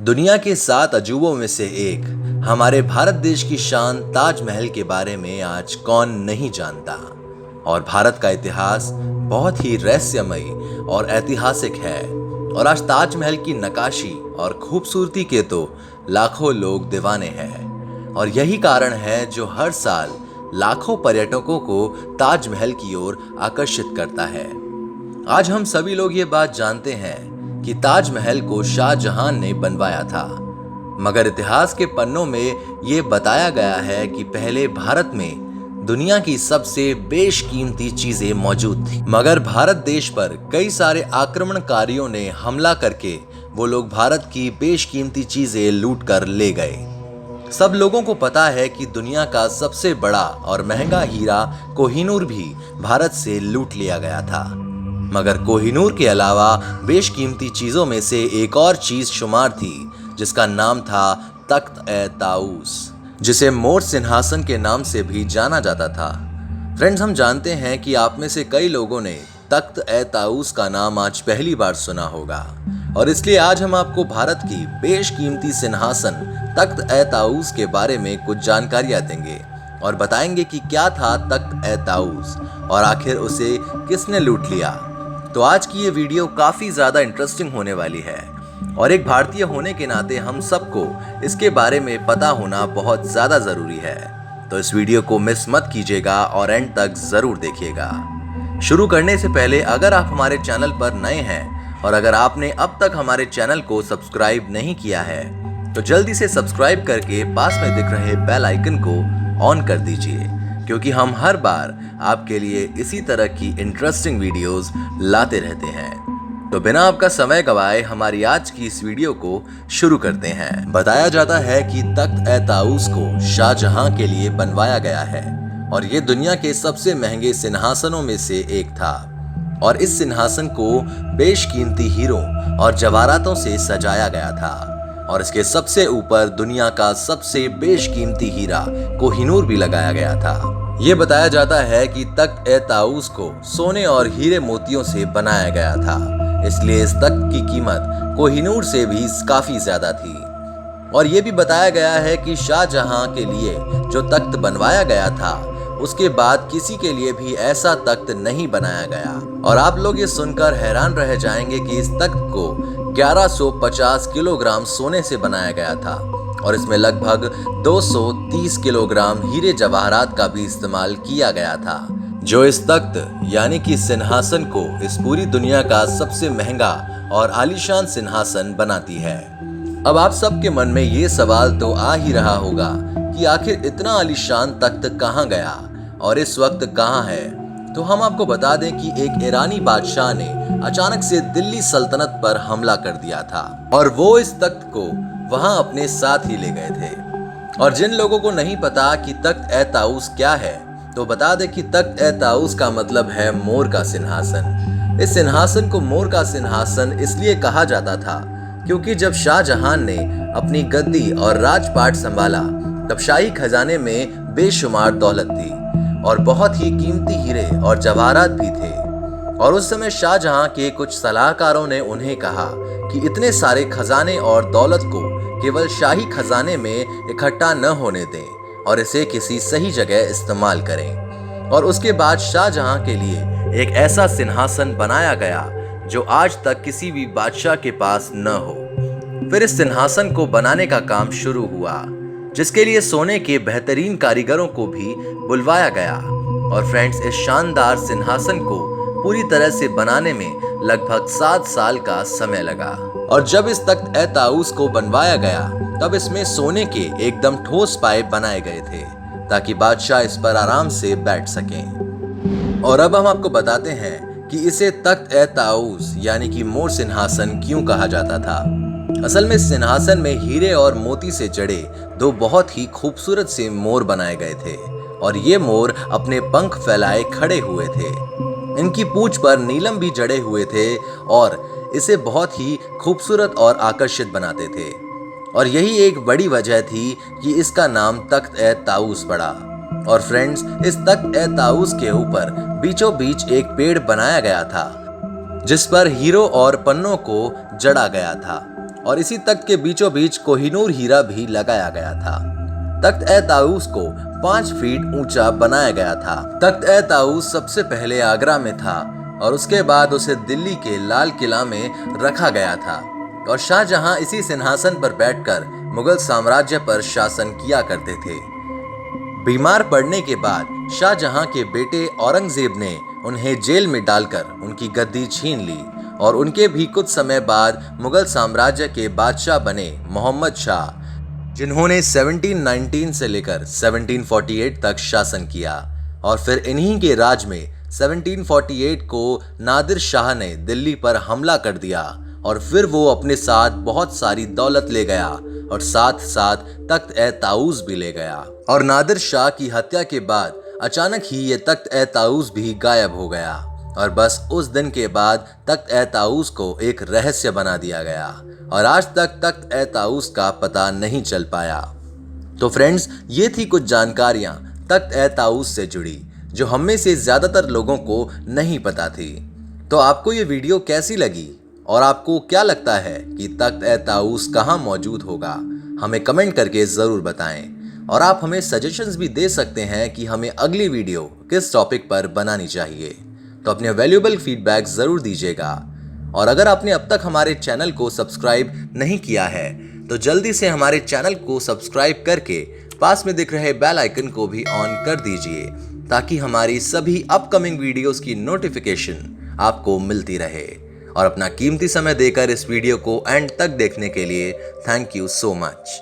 दुनिया के 7 अजूबों में से एक हमारे भारत देश की शान ताजमहल के बारे में आज कौन नहीं जानता। और भारत का इतिहास बहुत ही रहस्यमयी और ऐतिहासिक है। और आज ताजमहल की नक्काशी और खूबसूरती के तो लाखों लोग दीवाने हैं। और यही कारण है जो हर साल लाखों पर्यटकों को ताजमहल की ओर आकर्षित करता है। आज हम सभी लोग ये बात जानते हैं कि ताजमहल को शाहजहां ने बनवाया था, मगर इतिहास के पन्नों में ये बताया गया है कि पहले भारत में दुनिया की सबसे बेशकीमती चीजें मौजूद थी, मगर भारत देश पर कई सारे आक्रमणकारियों ने हमला करके वो लोग भारत की बेशकीमती चीजें लूट कर ले गए। सब लोगों को पता है कि दुनिया का सबसे बड़ा और महंगा हीरा कोहिनूर भी भारत से लूट लिया गया था, मगर कोहिनूर के अलावा बेशकीमती चीजों में से एक और चीज शुमार थी जिसका नाम था तख्त-ए-ताऊस, जिसे मोर सिंहासन के नाम से भी जाना जाता था। फ्रेंड्स, हम जानते हैं कि आप में से कई लोगों ने तख्त-ए-ताऊस का नाम आज पहली बार सुना होगा, और इसलिए आज हम आपको भारत की बेशकीमती सिंहासन तख्त-ए-ताऊस के बारे में कुछ जानकारियां देंगे और बताएंगे कि क्या था तख्त-ए-ताऊस और आखिर उसे किसने लूट लिया। तो आज की ये वीडियो काफ़ी ज़्यादा इंटरेस्टिंग होने वाली है, और एक भारतीय होने के नाते हम सबको इसके बारे में पता होना बहुत ज़्यादा ज़रूरी है। तो इस वीडियो को मिस मत कीजिएगा और एंड तक ज़रूर देखिएगा। शुरू करने से पहले अगर आप हमारे चैनल पर नए हैं और अगर आपने अब तक हमारे चैनल को सब्सक्राइब नहीं किया है तो जल्दी से सब्सक्राइब करके पास में दिख रहे बेल आइकन को ऑन कर दीजिए, क्योंकि हम हर बार आपके लिए इसी तरह की इंटरेस्टिंग वीडियोस लाते रहते हैं। तो बिना आपका समय गवाए हमारी आज की इस वीडियो को शुरू करते हैं। बताया जाता है कि तख्त-ए-ताऊस को शाहजहां के लिए बनवाया गया है और ये दुनिया के सबसे महंगे सिंहासनों में से एक था, और इस सिंहासन को बेशकीमती हीरों और जवाहरातों से सजाया गया था, और इसके सबसे ऊपर दुनिया का सबसे बेशकीमती हीरा कोहिनूर भी लगाया गया था। ये बताया जाता है कि तख्त-ए-ताऊस को सोने और हीरे मोतियों से बनाया गया था, इसलिए इस तख्त की कीमत कोहिनूर से भी काफी ज्यादा थी। और ये भी बताया गया है कि शाहजहां के लिए जो तख्त बनवाया गया था उसके बाद किसी के लिए भी ऐसा तख्त नहीं बनाया गया। और आप लोग ये सुनकर हैरान रह जाएंगे कि इस तख्त को 1150 किलोग्राम सोने से बनाया गया था, और इसमें लगभग 230 किलोग्राम हीरे जवाहरात का भी इस्तेमाल किया गया था, जो इस तख्त यानी कि सिंहासन को इस पूरी दुनिया का सबसे महंगा और आलीशान सिंहासन बनाती है। अब आप सबके मन में ये सवाल तो आ ही रहा होगा कि आखिर इतना आलीशान तख्त कहाँ गया और इस वक्त कहाँ है। तो हम आपको बता दें कि एक ईरानी बादशाह ने अचानक से दिल्ली सल्तनत पर हमला कर दिया था, और वो इस तख्त को वहां अपने साथ ही ले गए थे। और जिन लोगों को नहीं पता कि तख्त-ए-ताऊस क्या है, तो बता दें कि तख्त-ए-ताऊस का मतलब है मोर का सिंहासन। इस सिंहासन को मोर का सिंहासन इसलिए कहा जाता था क्योंकि जब शाहजहां ने अपनी गद्दी और राजपाट संभाला तब शाही खजाने में बेशुमार दौलत थी और बहुत ही कीमती हीरे और जवाहरात भी थे। और उस समय शाहजहां के कुछ सलाहकारों ने उन्हें कहा कि इतने सारे खजाने और दौलत को केवल शाही खजाने में इकट्ठा न होने दें और इसे किसी सही जगह इस्तेमाल करें। और उसके बाद शाहजहां के लिए एक ऐसा सिंहासन बनाया गया जो आज तक किसी भी बादशाह के पास न हो। फिर इस सिंहासन को बनाने का काम शुरू हुआ, जिसके लिए सोने के बेहतरीन कारीगरों को भी बुलवाया गया। और फ्रेंड्स, इस शानदार सिंहासन को पूरी तरह से बनाने में लगभग 7 साल का समय लगा। और जब इस तख्त-ए-ताऊस को बनवाया गया तब इसमें सोने के एकदम ठोस पाए बनाए गए थे ताकि बादशाह इस पर आराम से बैठ सकें। और अब हम आपको बताते हैं कि इसे तख्त-ए-ताऊस यानी कि मोर सिंहासन क्यों कहा जाता था। असल में सिंहासन में हीरे और मोती से जड़े 2 बहुत ही खूबसूरत से मोर बनाए गए थे, और ये मोर अपने पंख फैलाए खड़े हुए थे। इनकी पूंछ पर नीलम भी जड़े हुए थे और इसे बहुत ही खूबसूरत और आकर्षित बनाते थे। और यही एक बड़ी वजह थी कि इसका नाम तख्त-ए-ताऊस पड़ा। और फ्रेंड्स, इस तख्त-ए-ताऊस के ऊपर बीचों बीच एक पेड़ बनाया गया था जिस पर हीरो और पन्नों को जड़ा गया था, और इसी तख्त के बीचों बीच कोहिनूर हीरा भी लगाया गया था। तख्त ए ताऊस को 5 फीट ऊंचा बनाया गया था। तख्त ए ताऊस सबसे पहले आगरा में था और उसके बाद उसे दिल्ली के लाल किला में रखा गया था और शाहजहां इसी सिंहासन पर बैठकर मुगल साम्राज्य पर शासन किया करते थे। बीमार पड़ने के बाद शाहजहां के बेटे औरंगजेब ने उन्हें जेल में डालकर उनकी गद्दी छीन ली और उनके भी कुछ समय बाद मुगल साम्राज्य के बादशाह बने मोहम्मद शाह, जिन्होंने 1719 से लेकर 1748 तक शासन किया। और फिर इन्हीं के राज में 1748 को नादिर शाह ने दिल्ली पर हमला कर दिया और फिर वो अपने साथ बहुत सारी दौलत ले गया और साथ साथ तख्त ए ताऊस भी ले गया। और नादिर शाह की हत्या के बाद अचानक ही ये तख्त ए ताऊस भी गायब हो गया और बस उस दिन के बाद तख्त ए ताऊस को एक रहस्य बना दिया गया और आज तक तख्त ए ताऊस का पता नहीं चल पाया। तो फ्रेंड्स, ये थी कुछ जानकारियां तख्त ए ताऊस से जुड़ी जो हम में से ज्यादातर लोगों को नहीं पता थी। तो आपको ये वीडियो कैसी लगी और आपको क्या लगता है कि तख्त ए ताऊस कहाँ मौजूद होगा? हमें कमेंट करके ज़रूर बताएं और आप हमें सजेशंस भी दे सकते हैं कि हमें अगली वीडियो किस टॉपिक पर बनानी चाहिए। तो अपने वैल्यूएबल फीडबैक ज़रूर दीजिएगा और अगर आपने अब तक हमारे चैनल को सब्सक्राइब नहीं किया है तो जल्दी से हमारे चैनल को सब्सक्राइब करके पास में दिख रहे बेल आइकन को भी ऑन कर दीजिए ताकि हमारी सभी अपकमिंग वीडियोस की नोटिफिकेशन आपको मिलती रहे। और अपना कीमती समय देकर इस वीडियो को एंड तक देखने के लिए थैंक यू सो मच।